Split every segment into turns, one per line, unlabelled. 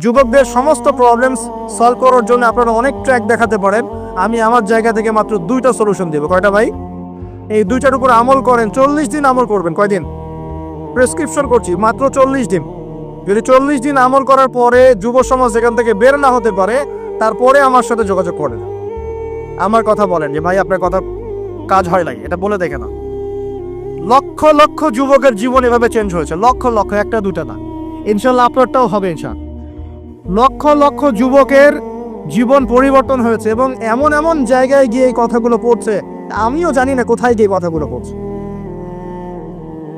যুবকদের সমস্ত problems solve করার জন্য আপনারা অনেক ট্র্যাক দেখাতে পারেন, আমি আমার জায়গা থেকে মাত্র 2টা সলিউশন দেবো। কয়টা ভাই? এই 2টার উপর আমল করেন, 40 দিন আমল করবেন। কয়দিন? প্রেসক্রিপশন করছি, মাত্র 40 দিন। যদি 40 দিন আমল করার পরে যুব সমাজ এখান থেকে বের না হতে পারে, তারপরে আমার সাথে যোগাযোগ করেন, আমার কথা বলেন যে ভাই আপনার কথা কাজ হয় নাই, এটা বলে দেখে না। লক্ষ লক্ষ যুবকের জীবন এভাবে চেঞ্জ হয়েছে, লক্ষ লক্ষ, একটা দুটা না। ইনশাল্লাহ আপনারটাও হবে ইনশাল্লাহ। লক্ষ লক্ষ যুবকের জীবন পরিবর্তন হয়েছে এবং এমন এমন জায়গায় গিয়ে এই কথাগুলো পড়ছে, আমিও জানি না কোথায় গিয়ে কথাগুলো পড়ছে।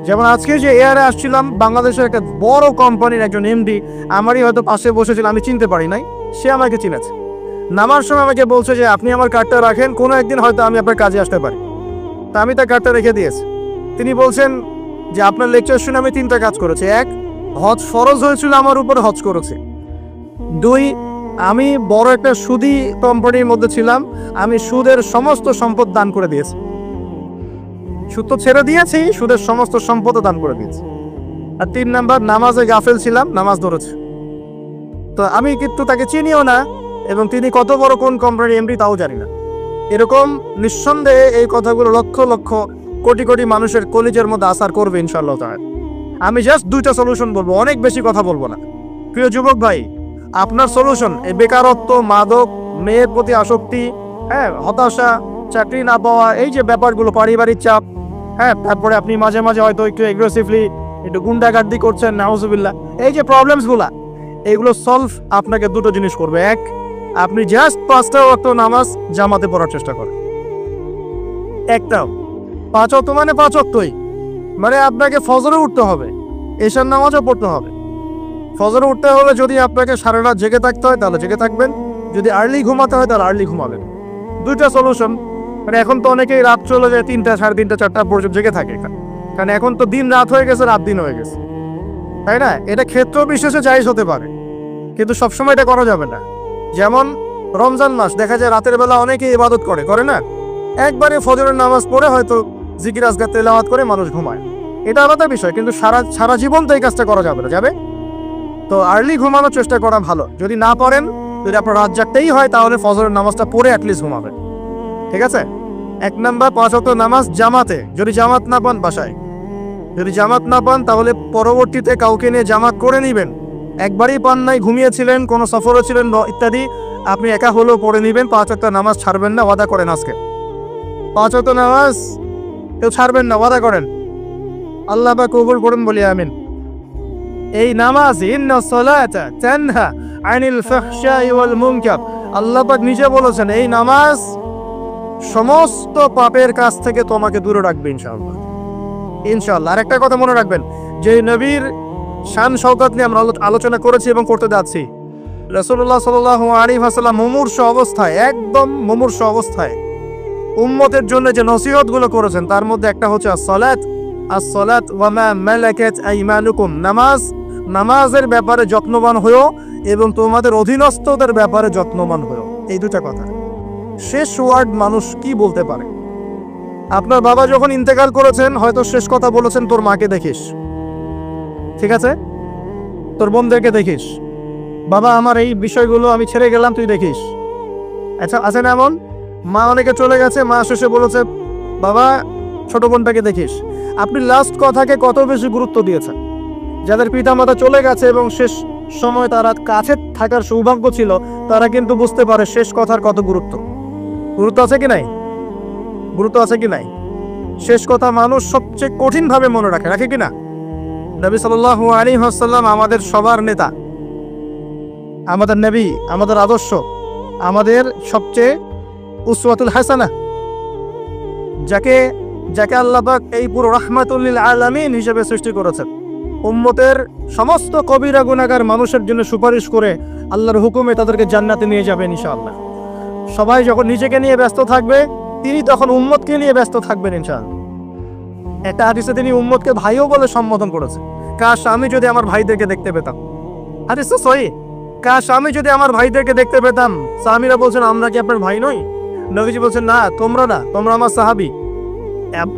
যেমন আজকে যে এয়ারে আসছিলাম, বাংলাদেশের একটা বড় কোম্পানির একজন এমডি আমারই হয়তো পাশে বসেছিল, আমি চিনতে পারি নাই, সে আমাকে চিনেছে। নামার সময় আমাকে বলছে যে আপনি আমার কার্ডটা রাখেন, কোনো একদিন হয়তো আমি আপনার কাজে আসতে পারি। তা আমি তার কার্ডটা রেখে দিয়েছি। তিনি বলছেন যে আপনার লেকচার শুনে আমি 3টা কাজ করেছি। 1, হজ ফরজ হয়েছিল আমার উপর, হজ করেছি। 2, আমি বড় একটা সুদী কোম্পানির মধ্যে ছিলাম, আমি সুদের সমস্ত সম্পদ দান করে দিয়েছি। সুদ তো ছেড়ে দিয়েছি, সুদের সমস্ত সম্পদও দান করে দিয়েছি। আর 3 নাম্বার, নামাজে গাফেল ছিলাম, নামাজ ধরেছি। তো আমি কিন্তু তাকে চিনিও না এবং তিনি কত বড় কোন কোম্পানির এমডি তাও জানি না। এরকম নিঃসন্দেহে এই কথাগুলো লক্ষ লক্ষ কোটি কোটি মানুষের কলিজের মধ্যে আসার করবে ইনশাআল্লাহ তাআলা। আমি জাস্ট 2টা সলিউশন বলবো, অনেক বেশি কথা বলবো না। প্রিয় যুবক ভাই, আপনার সলিউশন এই বেকারত্ব, মাদক, মেয়ের প্রতি আসক্তি, হতাশা, চাকরি না পাওয়া, এই যে ব্যাপারগুলো, পারিবারিক চাপ, তারপরে আপনি মাঝে মাঝে হয়তো একটু এগ্রেসিভলি একটু গুন্ডাগার্দি করছেন, নাউজুবিল্লাহ, এই যে প্রবলেমসগুলা, এইগুলো সলভ আপনাকে 2টো জিনিস করবে। 1, আপনি জাস্ট 5টা ওয়াক্ত নামাজ জামাতে পড়ার চেষ্টা করেন। একটাও 5 ওয়াক্ত মানে 5 ওয়াক্তই, মানে আপনাকে ফজরে উঠতে হবে, এশার নামাজও পড়তে হবে। ফজরে উঠতে হলে যদি আপনাকে সারা রাত জেগে থাকতে হয় তাহলে জেগে থাকবেন, যদি আর্লি ঘুমাতে হয় তাহলে আর্লি ঘুমাবেন। 2টা সলিউশন। মানে এখন তো অনেকেই রাত চলে যায় 3টা, 3:30, 4টা পর্যন্ত জেগে থাকে, কারণ এখন তো দিন রাত হয়ে গেছে, রাত দিন হয়ে গেছে, তাই না? এটা ক্ষেত্র বিশেষে জায়েজ হতে পারে, কিন্তু সবসময় এটা করা যাবে না। যেমন রমজান মাস, দেখা যায় রাতের বেলা অনেকে ইবাদত করে না, একবারে ফজরের নামাজ পড়ে হয়তো জিকির আজকার তেলাওয়াত করে মানুষ ঘুমায়, এটা আলাদা বিষয়, কিন্তু সারা জীবন তো এই কাজটা করা যাবে না, যাবে? তো আর্লি ঘুমানোর চেষ্টা করা ভালো। যদি না পারেন, যদি আপনার রাত জাগতেই হয়, তাহলে ফজরের নামাজটা পড়ে অ্যাটলিস্ট ঘুমাবেন, ঠিক আছে? 1 নাম্বার, 5 ওয়াক্ত নামাজ জামাতে। যদি জামাত না পান বাসায়, যদি জামাত না পান তাহলে পরবর্তীতে কাউকে নিয়ে জামাত করে নেবেন। একবারই পান নাই, ঘুমিয়েছিলেন, কোনো সফরে ছিলেন ইত্যাদি, আপনি একা হলেও পড়ে নেবেন। 5 ওয়াক্ত নামাজ ছাড়বেন না, ওয়াদা করেন আজকে 5 ওয়াক্ত নামাজ কেউ ছাড়বেন না, ওয়াদা করেন। আল্লাহ পাক কবুল করুন, বলি আমিন। এই নামাজ, ইন্না সালাতা তানহা আনিল ফাহশাই ওয়াল মুনকার, আল্লাহ পাক নিজে বলেছেন এই নামাজ সমস্ত পাপের কাছ থেকে তোমাকে দূরে রাখবে ইনশাআল্লাহ, ইনশাআল্লাহ। আর একটা কথা মনে রাখবেন, যে নবীর শান শওকত নিয়ে আমরা আলোচনা করেছি এবং করতে যাচ্ছি, রাসূলুল্লাহ সাল্লাল্লাহু আলাইহি ওয়াসাল্লাম মুমূর্ষু অবস্থায়, একদম মুমূর্ষু অবস্থায় উম্মতের জন্য যে নসিহতগুলো করেছেন, তার মধ্যে একটা হচ্ছে as-salat ওয়া মা মালাকাত আইমানুকুম, নামাজের ব্যাপারে যত্নবান হও এবং তোমাদের অধীনস্থদের ব্যাপারে যত্নবান হও। এই 2টা কথা। শেষ ওয়ার্ড মানুষ কি বলতে পারে? আপনার বাবা যখন ইন্তেকাল করেছেন, হয়তো শেষ কথা বলেছেন তোর মাকে দেখিস, ঠিক আছে, তোর বোনদেরকে দেখিস, বাবা আমার এই বিষয়গুলো আমি ছেড়ে গেলাম, তুই দেখিস। আচ্ছা, আছে না এমন? মা অনেকে চলে গেছে, মা শেষে বলেছে বাবা ছোট বোনটাকে দেখিস। আপনি লাস্ট কথাকে কত বেশি গুরুত্ব দিয়েছেন? যাদের পিতামাতা চলে গেছে এবং শেষ সময় তারা কাছে থাকার সৌভাগ্য ছিল, তারা কিন্তু বুঝতে পারে শেষ কথার কত গুরুত্ব আছে কি নাই, গুরুত্ব আছে কি নাই। শেষ কথা মানুষ সবচেয়ে কঠিন ভাবে মনে রাখে কি না? নবী সাল্লাল্লাহু আলাইহি ওয়াসাল্লাম আমাদের সবার নেতা, আমাদের নবী, আমাদের আদর্শ, আমাদের সবচেয়ে উসওয়াতুল হাসানা, যাকে আল্লাহ পাক এই পুরো রাহমাতুল লিল আলামিন হিসেবে সৃষ্টি করেছেন। উম্মতের সমস্ত কবিরা গুনাহগার মানুষের জন্য সুপারিশ করে আল্লাহর হুকুমে তাদেরকে জান্নাতে নিয়ে যাবেন ইনশাআল্লাহ। সবাই যখন নিজেকে নিয়ে ব্যস্ত থাকবে, তিনি তখন উম্মতকে নিয়ে ব্যস্ত থাকবেন ইনশাআল্লাহ। একটা হাদিসে তিনি উম্মতকে ভাইও বলে সম্বোধন করেছেন। কাশ আমি যদি আমার ভাইদেরকে দেখতে পেতাম, হাদিস তো সহিহ, কাশ আমি যদি আমার ভাইদেরকে দেখতে পেতাম। সাহাবীরা বলছেন আমরা কি আপনার ভাই নই? নবীজি বলছেন না, তোমরা না, তোমরা আমার সাহাবী।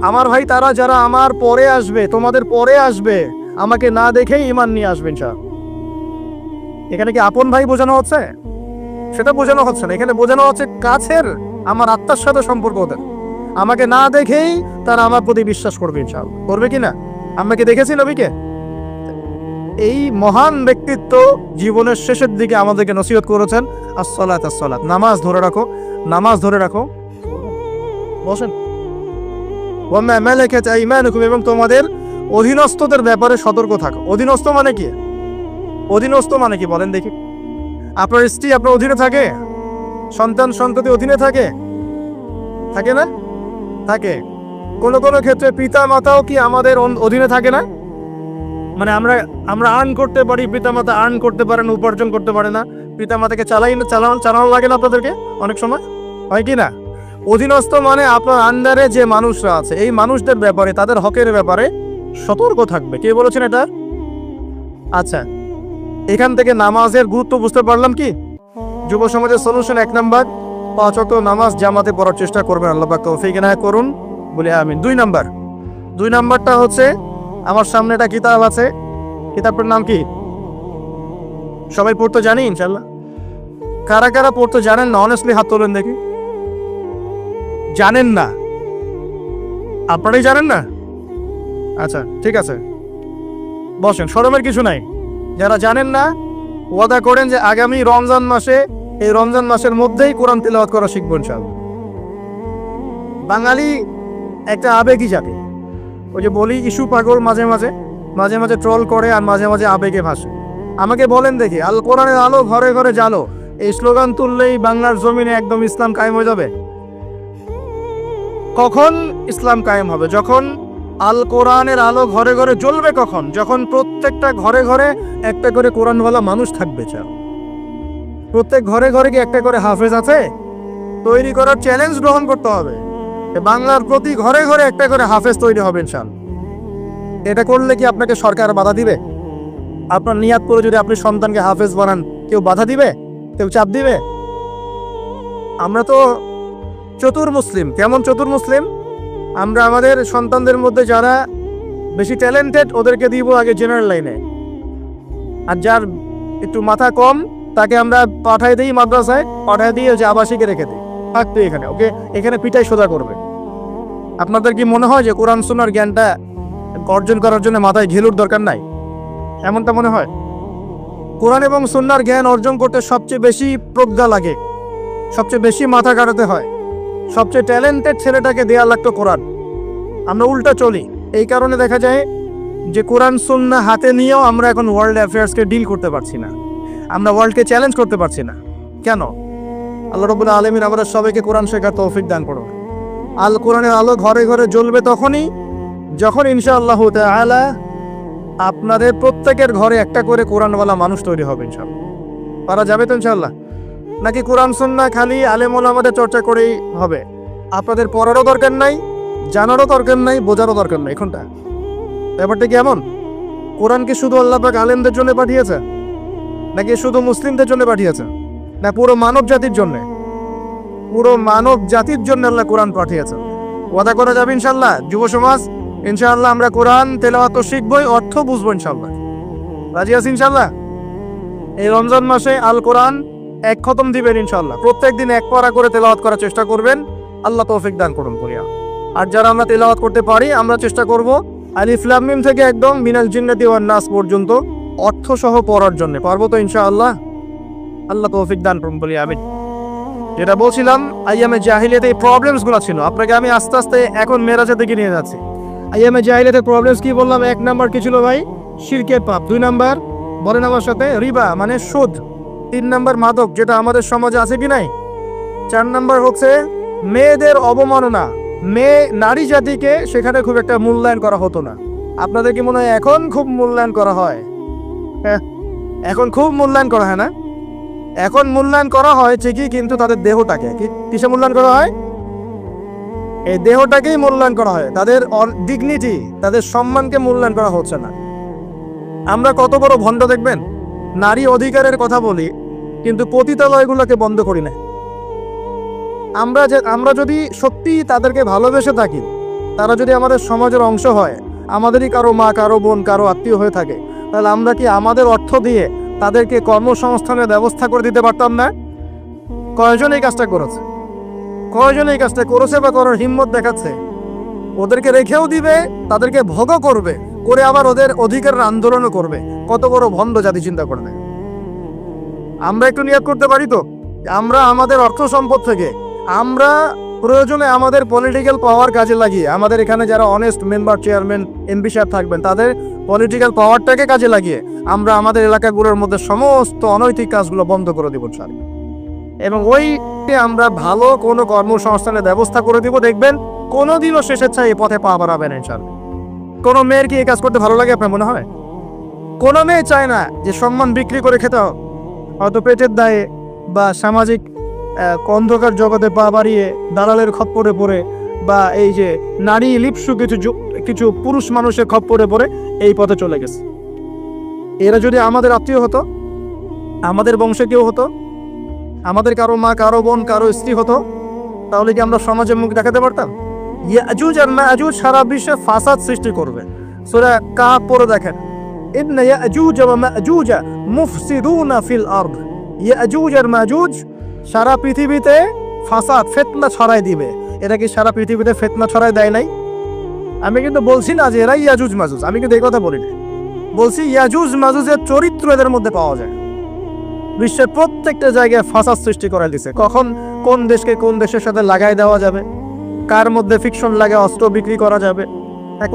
আমার ভাই তারা যারা আমার পরে আসবে, তোমাদের পরে আসবে, আমাকে না দেখেই ঈমান নিয়ে আসবে ইনশাআল্লাহ। এখানে কি আপন ভাই বোঝানো হচ্ছে? সেটা বোঝানো হচ্ছে না, এখানে বোঝানো হচ্ছে কাছের, আমার আত্মার সাথে সম্পর্ক ওদের। আমাকে না দেখেই তারা আমার প্রতি বিশ্বাস করবে ইনশাআল্লাহ। করবে কি না? আমরা কি দেখেছি নবীকে? এই মহান ব্যক্তিত্ব জীবনের শেষের দিকে আমাদেরকে নসিহত করেছেন, আসসালাত আসসালাত, নামাজ ধরে রাখো, নামাজ ধরে রাখো। বসেন। ওয়াম্মা মালাকাত আইমানুকুম, এবং তোমাদের অধীনস্থদের ব্যাপারে সতর্ক থাকো। অধীনস্থ মানে কি? অধীনস্থ মানে কি বলেন দেখি? আপনার স্ত্রী আপনার অধীনে থাকে? সন্তান সন্ততি অধীনে থাকে? থাকে না? থাকে। কোনো কোনো ক্ষেত্রে পিতা মাতাও কি আমাদের অধীনে থাকে না? মানে আমরা আর্ন করতে পারি, পিতা মাতা আর্ন করতে পারে না, উপার্জন করতে পারে না, পিতা মাতাকে চালানো লাগে না আপনাদেরকে অনেক সময়, হয় কি না? অধীনস্থ মানে আপনার আন্ডারে যে মানুষরা আছে, এই মানুষদের ব্যাপারে, তাদের হকের ব্যাপারে সতর্ক থাকবে। কে বলেছেন এটা? আচ্ছা, এখান থেকে নামাজের গুরুত্ব বুঝতে পারলাম কি? যুব সমাজের সলিউশন 1 নাম্বার, 5 ওয়াক্ত নামাজ জামাতে পড়ার চেষ্টা করবেন, আল্লাহ পাক তৌফিক এনায়েত করুন বলে আমিন। 2 নাম্বারটা হচ্ছে, আমার সামনে একটা কিতাব আছে, কিতাবটার নাম কি? সবাই পড়তে জানি ইনশাল্লাহ? কারা কারা পড়তে জানেন না অনেস্টলি হাত তোলেন দেখি। জানেন না? আপনারাই জানেন না? আচ্ছা ঠিক আছে, বসেন, শরমের কিছু নাই। যারা জানেন না ওয়াদা করেন যে আগামী রমজান মাসে, এই রমজান মাসের মধ্যেই কোরআন তিলাওয়াত করা শিখবো ইনশাআল্লাহ। বাঙালি একটা আবেগী জাতি, ওই যে বলি ইস্যু পাগল, মাঝে মাঝে ট্রল করে আর মাঝে মাঝে আবেগে ভাসে। আমাকে বলেন দেখি, আল কোরআনের আলো ঘরে ঘরে জালো, এই স্লোগান তুললেই বাংলার জমিনে একদম ইসলাম কায়েম হয়ে যাবে? কখন ইসলাম কায়েম হবে? যখন আল কোরআনের আলো ঘরে ঘরে জ্বলবে। কখন? যখন প্রত্যেকটা ঘরে ঘরে একটা করে কোরআনওয়ালা মানুষ থাকবে। প্রত্যেক ঘরে ঘরে কি একটা করে হাফেজ আছে? তৈরি করার চ্যালেঞ্জ গ্রহণ করতে হবে। বাংলার প্রতি ঘরে ঘরে একটা করে হাফেজ তৈরি হবে ইনশাআল্লাহ। এটা করলে কি আপনাকে সরকার বাধা দিবে? আপনার নিয়াত করে যদি আপনি সন্তানকে হাফেজ বানান, কেউ বাধা দিবে? কেউ চাপ দিবে? আমরা তো চতুর মুসলিম। কেমন চতুর মুসলিম? আমরা আমাদের সন্তানদের মধ্যে যারা বেশি ট্যালেন্টেড ওদেরকে দিব আগে জেনারেল লাইনে, আর যার একটু মাথা কম তাকে আমরা পাঠাই দিই মাদ্রাসায়, পাঠাই দিয়ে যে আবাসিকে রেখে দিই, থাকতো এখানে, ওকে এখানে পিটাই সোজা করবে। আপনাদের কি মনে হয় যে কোরআন সুন্নাহর জ্ঞানটা অর্জন করার জন্য মাথায় ঘিলুর দরকার নাই? এমনটা মনে হয়? কোরআন এবং সুন্নাহর জ্ঞান অর্জন করতে সবচেয়ে বেশি প্রজ্ঞা লাগে, সবচেয়ে বেশি মাথা কাটাতে হয়, সবচেয়ে ট্যালেন্টেড ছেলেটাকে দেয়া লাগতো কোরআন। আমরা উল্টা চলি। এই কারণে দেখা যায় যে কোরআন সুন্নাহ হাতে নিয়েও আমরা এখন ওয়ার্ল্ড অ্যাফেয়ার্সকে ডিল করতে পারছি না, আমরা ওয়ার্ল্ডকে চ্যালেঞ্জ করতে পারছি না। কেন? আল্লাহ রাব্বুল আলামিন আমাদের সবাইকে কোরআন শেখার তৌফিক দান করুন। আল কোরআনের আলো ঘরে ঘরে জ্বলবে তখনই যখন ইনশাআল্লাহ তাআলা আপনাদের প্রত্যেকের ঘরে একটা করে কোরআনওয়ালা মানুষ তৈরি হবে ইনশাআল্লাহ। পারা যাবে তো ইনশাআল্লাহ? নাকি কোরআন সুন্নাহ খালি আলেম ওলামাদের চর্চা করেই হবে? আপনাদের পড়ারও দরকার নাই, জানারও দরকার নাই, বোঝারও দরকার নাই। এখনটা ব্যাপারটা কেমন? কোরআন কি শুধু আল্লাহ পাক আলেমদের জন্য পাঠিয়েছে, নাকি শুধু মুসলিমদের জন্য পাঠিয়েছে, না পুরো মানব জাতির জন্য? পুরো মানব জাতির জন্য আল্লাহ কোরআন পাঠিয়েছে। ওয়াদা করা যাবে ইনশাআল্লাহ? যুব সমাজ ইনশাআল্লাহ আমরা কোরআন তেলাওয়াত তো শিখবই, অর্থ বুঝবো ইনশাআল্লাহ। রাজি আছি ইনশাআল্লাহ? এই রমজান মাসে আল কোরআন 1 খতম দিবেন ইনশাআল্লাহ। প্রত্যেকদিন 1 পারা করে তেলাওয়াত করার চেষ্টা করবেন, আল্লাহ তৌফিক দান করুন বলিয়া। আর যারা আমরা তেলাওয়াত করতে পারি, আমরা চেষ্টা করব আলিফ লাম মিম থেকে একদম মিনাল জিন্নাতি ওয়ান নাস পর্যন্ত অর্থ সহ পড়ার জন্য। পারবো তো ইনশাআল্লাহ? আল্লাহ তৌফিক দান করুন বলি আমিন। যেটা বলছিলাম, আইয়ামে জাহিলিয়াতে এই প্রবলেমসগুলো ছিল, আপনাকে আমি আস্তে আস্তে এখন মেরাজের দিকে নিয়ে যাচ্ছি। আইয়ামে জাহিলিয়াতের প্রবলেমস কি বললাম? 1 নাম্বার কি ছিল ভাই? শিরকের পাপ। 2 নাম্বার বলেন আমার সাথে, রিবা মানে সুদ। 3 নাম্বার মাদক, যেটা আমাদের সমাজে আছে কি নাই? 4 নাম্বার হচ্ছে মেয়েদের অবমাননা। নারী জাতিকে সেখানে খুব একটা মূল্যায়ন করা হতো না। আপনাদের কি মনে হয় এখন খুব মূল্যায়ন করা হয়? হ্যাঁ, এখন খুব মূল্যায়ন করা হয় না? এখন মূল্যায়ন করা হয় ঠিকই, কিন্তু তাদের দেহটাকে কিসে মূল্যায়ন করা হয়? এই দেহটাকেই মূল্যায়ন করা হয়, তাদের ডিগনিটি, তাদের সম্মানকে মূল্যায়ন করা হচ্ছে না। আমরা কত বড় ভণ্ড দেখবেন, নারী অধিকারের কথা বলি কিন্তু পতিতালয়গুলোকে বন্ধ করি না। আমরা যদি সত্যি তাদেরকে ভালোবেসে থাকি, তারা যদি আমাদের সমাজের অংশ হয়, আমাদেরই কারো মা, কারো বোন, কারো আত্মীয় হয়ে থাকে, তাহলে আমরা কি আমাদের অর্থ দিয়ে তাদেরকে কর্মসংস্থানের ব্যবস্থা করে দিতে পারতাম না? কয়জন এই কাজটা করেছে? কয়জন এই কাজটা করেছে বা করার হিম্মত দেখাচ্ছে? ওদেরকে রেখেও দিবে, তাদেরকে ভোগও করবে, করে আবার ওদের অধিকারের আন্দোলনও করবে। কত বড় ভণ্ড জাতি চিন্তা করবে। আমরা একটু নিয়োগ করতে পারি তো, আমরা আমাদের অর্থ সম্পদ থেকে আমরা প্রয়োজনে আমাদের পলিটিক্যাল পাওয়ার কাজে লাগিয়ে, আমাদের এখানে যারা অনেস্ট মেম্বার, চেয়ারম্যান, এমপি সাহেব থাকবেন, তাদের পলিটিক্যাল পাওয়ারটাকে কাজে লাগিয়ে আমরা আমাদের এলাকাগুলোর মধ্যে সমস্ত অনৈতিক কাজগুলো বন্ধ করে দিব স্যার। এবং ওই আমরা ভালো কোনো কর্মসংস্থানের ব্যবস্থা করে দিব। দেখবেন কোনোদিনও শেষের চাই এই পথে পা বাড়াবেন ইনশাআল্লাহ। কোনো মেয়ের কি এই কাজ করতে ভালো লাগে আপনার মনে হয়? কোনো মেয়ে চায় না যে সম্মান বিক্রি করে খেতে হবে, হয়তো পেটের দায়ে বা সামাজিক অন্ধকার জগতে পা বাড়িয়ে দালালের খপ্পরে পড়ে, বা এই যে নারী লিপ্সু কিছু পুরুষ মানুষের খপ্পরে পড়ে এই পথে চলে গেছে। এরা যদি আমাদের আত্মীয় হতো, আমাদের বংশে কেউ হতো, আমাদের কারো মা, কারো বোন, কারো স্ত্রী হতো, তাহলে কি আমরা সমাজে মুখ দেখাতে পারতাম? ইয়াজুজ আর মাজুজ সারা বিশ্বে ফাসাদ সৃষ্টি করবে। সূরা কাহফ পড়ে দেখেন, ইন্না ইয়াজুজ ওয়া মাজুজ মুফসিদুনা ফিল আরদ। ইয়াজুজ আর মাজুজ সারা পৃথিবীতে ফাসাদ, ফিতনা ছড়ায় দিবে। এরা কি সারা পৃথিবীতে ফিতনা ছড়ায় দেয় নাই? আমি কিন্তু বলছি না যে এরা ইয়াজুজ মাজুজ, আমি কিন্তু এই কথা বলি না। বলছি ইয়াজুজ মাজুজের চরিত্র এদের মধ্যে পাওয়া যায়। বিশ্বের প্রত্যেকটা জায়গায় ফাসাদ সৃষ্টি করে দিছে। কখন কোন দেশকে কোন দেশের সাথে লাগাই দেওয়া যাবে, কার মধ্যে ফিকশন লাগে অস্ত্র বিক্রি করা যাবে,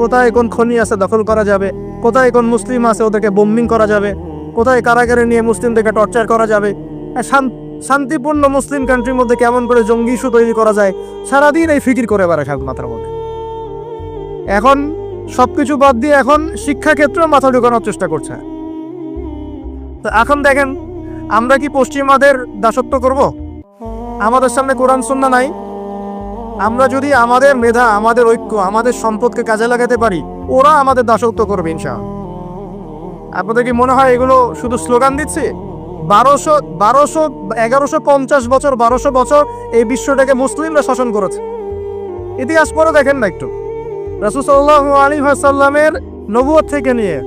কোথায় কোন খনি আছে দখল করা যাবে, কোথায় কোন মুসলিম আছে ওদেরকে বোম্বিং করা যাবে, কোথায় কারাগারে নিয়ে মুসলিমদেরকে টর্চার করা যাবে, শান্তিপূর্ণ মুসলিম কান্ট্রির মধ্যে কেমন করে জঙ্গি ইস্যু তৈরি করা যায়, সারাদিন এই ফিকির করে বেড়ায় মাথার মধ্যে। এখন সবকিছু বাদ দিয়ে এখন শিক্ষাক্ষেত্রেও মাথা ঢুকানোর চেষ্টা করছে। তো এখন দেখেন, আমরা কি পশ্চিমাদের দাসত্ব করব? আমাদের সামনে কোরআন সুন্নাহ নাই। আমরা যদি আমাদের মেধা, আমাদের ঐক্য, আমাদের সম্পদকে কাজে লাগাতে পারি, ওরা আমাদের দাসত্ব করবে ইনশাআল্লাহ। আপনাদের কি মনে হয় এগুলো শুধু স্লোগান দিচ্ছে? 1150 বছর, 1200 বছর এই বিশ্বটাকে মুসলিমরা শাসন করেছে। ইতিহাস পড়ে দেখেন না একটু। রাসূল সাল্লাল্লাহু আলাইহি ওয়াসাল্লামের নবুয়ত থেকে নিয়ে,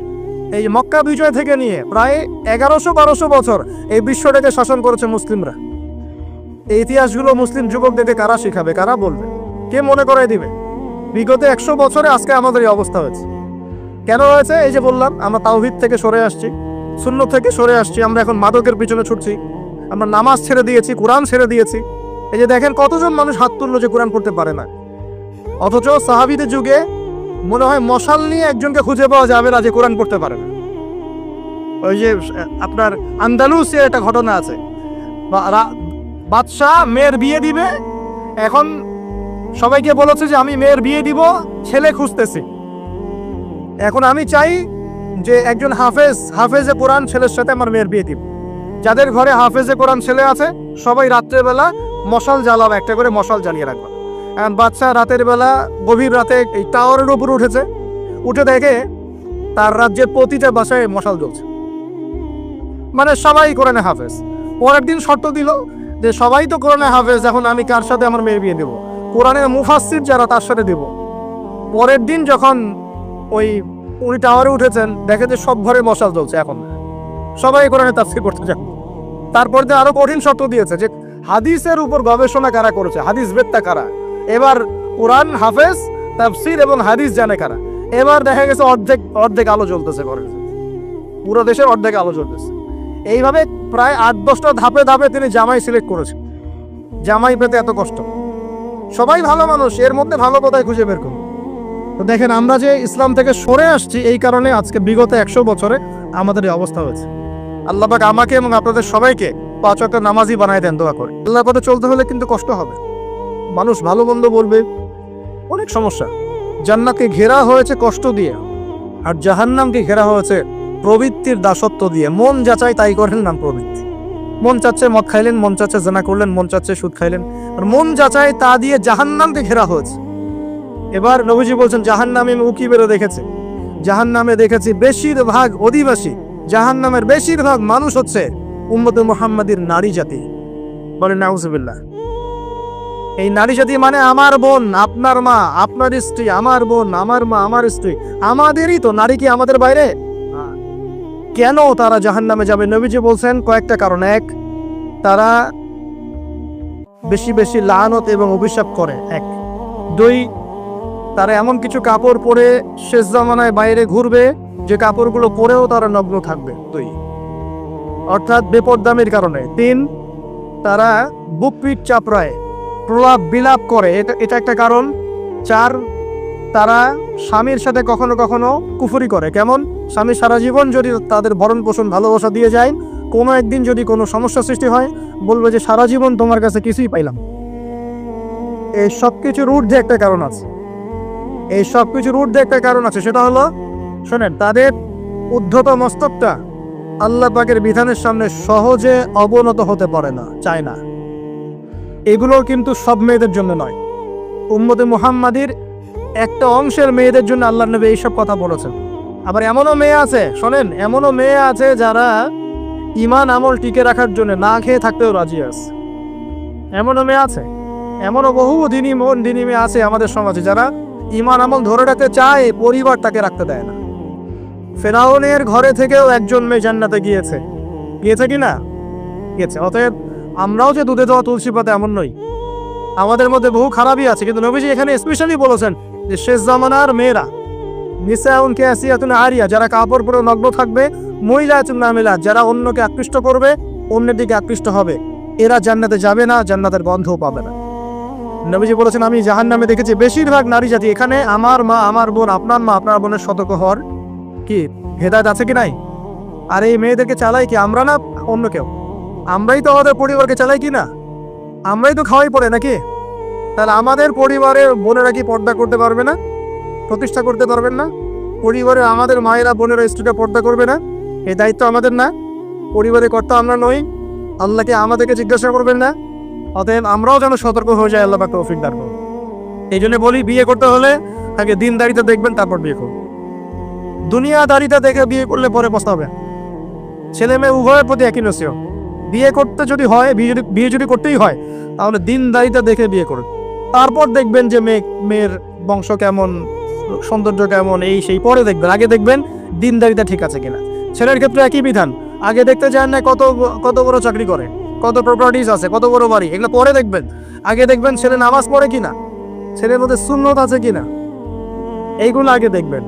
এই মক্কা বিজয় থেকে নিয়ে প্রায় 1100-1200 বছর এই বিশ্বটাকে শাসন করেছে মুসলিমরা। এই ইতিহাসগুলো মুসলিম যুবকদেরকে কারা শিখাবে, কারা বলবে, কে মনে করাই দিবে? বিগত 100 বছরে আজকে আমাদের এই অবস্থা হয়েছে। কেন হয়েছে? এই যে বললাম, আমরা তাওহীদ থেকে সরে আসছি, সুন্নাত থেকে সরে আসছি, আমরা এখন মাদকের পিছনে ছুটছি, আমরা নামাজ ছেড়ে দিয়েছি, কোরআন ছেড়ে দিয়েছি। এই যে দেখেন কতজন মানুষ হাত তুললো যে কোরআন পড়তে পারে না। অথচ সাহাবীদের যুগে মনে হয় মশাল নিয়ে একজনকে খুঁজে পাওয়া যাবে না যে কোরআন পড়তে পারে না। ওই যে আপনার আন্দালুসের একটা ঘটনা আছে, বাদশাহ মেয়ের বিয়ে দিবে, এখন সবাইকে বলেছে যে আমি মেয়ের বিয়ে দিব, ছেলে খুঁজতেছি। এখন আমি চাই যে একজন হাফেজে কোরআন ছেলের সাথে আমার মেয়ের বিয়ে দিব। যাদের ঘরে হাফেজে কোরআন ছেলে আছে সবাই রাত্রেবেলা মশাল জ্বালাবে, একটা করে মশাল জ্বালিয়ে রাখবে। এখন বাচ্চা রাতের বেলা গভীর রাতে এই টাওয়ারের উপর উঠেছে, উঠে দেখে তার রাজ্যের প্রতিটা বাসায় মশাল জ্বলছে। মানে সবাই কোরআনে হাফেজ। পরের দিন শর্ত দিল যে সবাই তো কোরআনে হাফেজ, এখন আমি কার সাথে আমার মেয়ের বিয়ে দেবো? কোরআনের মুফাসসির যারা তার সাথে দেব। পরের দিন যখন উনি টাওয়ারে উঠেছেন, দেখে যে সব ঘরে মশাল জ্বলছে। এখন সবাই কোরআনে তাফসীর করতে যান। তারপর যে আরো কঠিন শর্ত দিয়েছে যে হাদিসের উপর গবেষণা কারা করেছে, হাদিস বেত্তা কারা, এবার কোরআন হাফেজ, তাফসীর এবং হাদিস জানে কারা। এবার দেখা গেছে অর্ধেক আলো জ্বলতেছে ঘরে, পুরো দেশের অর্ধেক আলো জ্বলতেছে। এইভাবে প্রায় 8-10টা ধাপে ধাপে তিনি জামাই সিলেক্ট করেছেন। জামাই পেতে এত কষ্ট। সবাই ভালো মানুষ, এর মধ্যে ভালো কোথায় খুঁজে বের করুন। তো দেখেন, আমরা যে ইসলাম থেকে সরে আসছি, এই কারণে আজকে বিগত 100 বছরে আমাদের এই অবস্থা হয়েছে। আল্লাহ পাক আমাকে এবং আপনাদের সবাইকে 5 ওয়াক্ত নামাজি বানায় দেন, দোয়া করে। আল্লাহর পথে চলতে হলে কিন্তু কষ্ট হবে, মানুষ ভালো মন্দ বলবে, অনেক সমস্যা। জান্নাতকে ঘেরা হয়েছে কষ্ট দিয়ে, আর জাহান্নামকে ঘেরা হয়েছে প্রবৃত্তির দাসত্ব দিয়ে। মন যাচাই তাই করেন নাম প্রবৃত্তি। মন চাচ্ছে মদ খাইলেন, মন চাচ্ছে জেনা করলেন, মন চাচ্ছে সুদ খাইলেন, আর মন যাচাই তা দিয়ে জাহান্নামকে ঘেরা হয়েছে। এবার নবীজি বলছেন, জাহান্নামে আমি উকি বেরো দেখেছি, জাহান্নামে দেখেছি বেশিরভাগ অধিবাসী, জাহান্নামের বেশিরভাগ মানুষ হচ্ছে উম্মতে মুহাম্মাদির নারী জাতি। বলেন নাউজুবিল্লাহ। এই নারী জাতি মানে আমার বোন, আপনার মা, আপনার স্ত্রী, আমার বোন, আমার মা, আমার স্ত্রী, আমাদেরই তো। নারী কি আমাদের বাইরে? কেন তারা জাহান্নামে যাবে? নবীজি বলছেন কয়েকটা কারণ। এক, তারা বেশি বেশি লানত এবং অভিশাপ করে। এক, দুই, তারা এমন কিছু কাপড় পরে শেষ জামানায় বাইরে ঘুরবে যে কাপড়গুলো পরেও তারা নগ্ন থাকবে। দুই, অর্থাৎ বেপরদামির কারণে। তিন, তারা বুক পিঠ চাপড়ায় প্রলাপ বিলাপ করে, এটা একটা কারণ। চার, তারা স্বামীর সাথে কখনো কখনো কুফরি করে। কেমন? স্বামী সারা জীবন যদি তাদের ভরণ পোষণ ভালোবাসা দিয়ে যায়, কোনো একদিন যদি কোনো সমস্যা সৃষ্টি হয়, বলবে যে সারা জীবন তোমার কাছে কিছুই পাইলাম। এই সব কিছুর ঊর্ধ্বে একটা কারণ আছে। সেটা হলো, শোনেন, তাদের উদ্ধত মস্তকটা আল্লাহ পাকের বিধানের সামনে সহজে অবনত হতে পারে না, চায় না। এগুলো কিন্তু সব মেয়েদের জন্য নয়, উম্মতে মুহাম্মাদির একটা অংশের মেয়েদের জন্য আল্লাহর নবী এইসব কথা বলেছেন। আবার এমনও মেয়ে আছে, শোনেন, এমনও মেয়ে আছে যারা ঈমান আমল টিকে রাখার জন্য না খেয়ে থাকতেও রাজি আছে। এমনও মেয়ে আছে, এমনও বহু দিনী মেয়ে আছে আমাদের সমাজে যারা ঈমান আমল ধরে রাখতে চায়, পরিবার তাকে রাখতে দেয় না। ফেরাউনের ঘরে থেকেও একজন মেয়ে জান্নাতে গিয়েছে কি না? গিয়েছে। অতএব আমরাও যে দুধে দেওয়া তুলসী পাতা এমন নই, আমাদের মধ্যে বহু খারাপই আছে। কিন্তু নবীজি এখানে স্পেশালি বলেছেন যে শেষ জামানার মেয়েরা, নিসাউন কাসিয়াতুন আরিয়া, যারা কাপড় পরে নগ্ন থাকবে, মহিলাতুন নামিলাত, যারা অন্যকে আকৃষ্ট করবে, অন্যের দিকে আকৃষ্ট হবে, এরা জান্নাতে যাবে না, জান্নাতের গন্ধও পাবে না। নবীজি বলেছেন, আমি জাহান্নামে দেখেছি বেশিরভাগ নারী জাতি। এখানে আমার মা, আমার বোন, আপনার মা, আপনার বোনের সতর্ক হওয়ার কি হেদায়েত আছে কি নাই? আর এই মেয়েদেরকে চালাই কি আমরা, না অন্য কেউ? আমরাই তো আমাদের পরিবারকে চালাই কি না? আমরাই তো খাওয়াই পড়ে নাকি? তাহলে আমাদের পরিবারের বোনেরা কি পর্দা করতে পারবে না, প্রতিষ্ঠা করতে পারবেন না? পরিবারের আমাদের মায়েরা, বোনেরা, স্ত্রীরা পর্দা করবে না? এই দায়িত্ব আমাদের না? পরিবারের কর্তা আমরা নই? আল্লাহকে আমাদেরকে জিজ্ঞাসা করবেন না? অতএব আমরাও যেন সতর্ক হয়ে যাই, আল্লাহ পাক তৌফিক দান করুন। এই জন্য বলি, বিয়ে করতে হলে আগে দিনদারিতা দেখবেন, তারপর বিয়ে করুন। দুনিয়াদারিতা দেখে বিয়ে করলে পরে পস্তাবেন। ছেলে মেয়ে উভয়ের প্রতি একই নসিহত, বিয়ে করতে যদি হয়, বিয়ে যদি করতেই হয়, তাহলে দিনদারিতা দেখে বিয়ে করুন। তারপর দেখবেন যে মেয়ের বংশ কেমন, সৌন্দর্য কেমন, এই সেই পরে দেখবেন। আগে দেখবেন দিনদারিতা ঠিক আছে কিনা। ছেলের ক্ষেত্রে একই বিধান। আগে দেখতে চান না কত বড় চাকরি করে, কত প্রপার্টিজ আছে, কত বড় বাড়ি, এগুলো পরে দেখবেন। আগে দেখবেন ছেলে নামাজ পড়ে কিনা, ছেলের মধ্যে সুন্নত আছে কিনা, এইগুলো আগে দেখবেন।